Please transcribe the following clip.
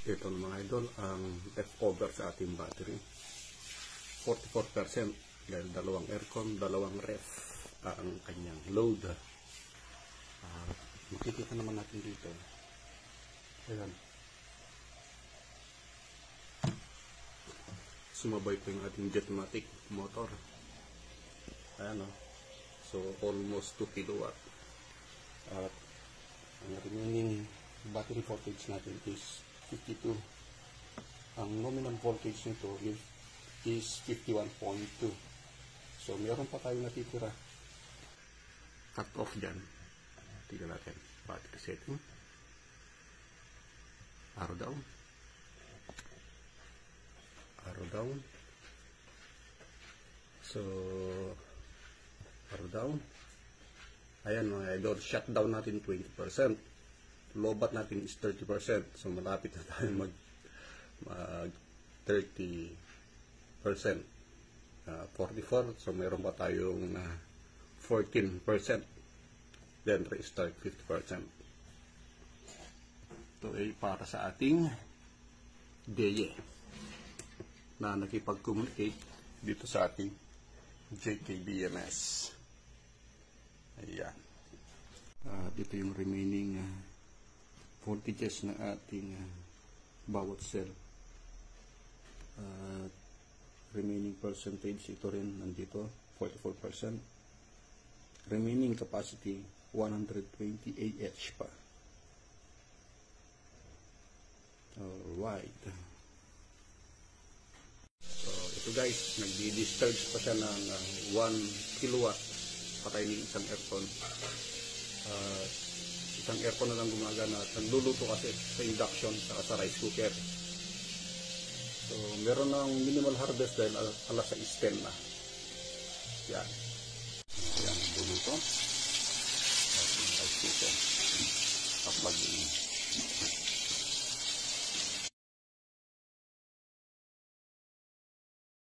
Ito mga idol, ang leftover sa ating battery. 44% dahil dalawang aircon, dalawang ref ang kanyang load. Makikita naman natin dito. Ayan. Sumabay po yung ating Jetmatic motor. Ayan o. So, almost 2 kilowatt. At ang remaining battery voltage natin is 52. Ang nominal voltage nito is 51.2. So, meron pa tayong natitira. Cut off dyan. Tignan natin. Battery setting. Arrow down. Arrow down. So, arrow down. Ayan mga idol, shutdown natin 20%. Lobat natin is 30%. So, malapit na tayo mag 30%. 44. So, meron pa tayong 14%. Then, restart 50%. Ito ay para sa ating DE na nakipag-communicate dito sa ating JKBMS. Ayan. Dito yung remaining voltages ng ating bawat cell. Remaining percentage, ito rin nandito, 44%. Remaining capacity, 120 AH pa. Alright. So, ito guys, nagdi-discharge pa siya ng 1 kilowatt. Patay ni isang aircon. Isang aircon na lang gumagana at nagluluto kasi sa induction sa rice cooker. So, meron ng minimal harvest dahil alas 6:10 na. Yan. Yan, nagluluto. Rice cooker. Kapag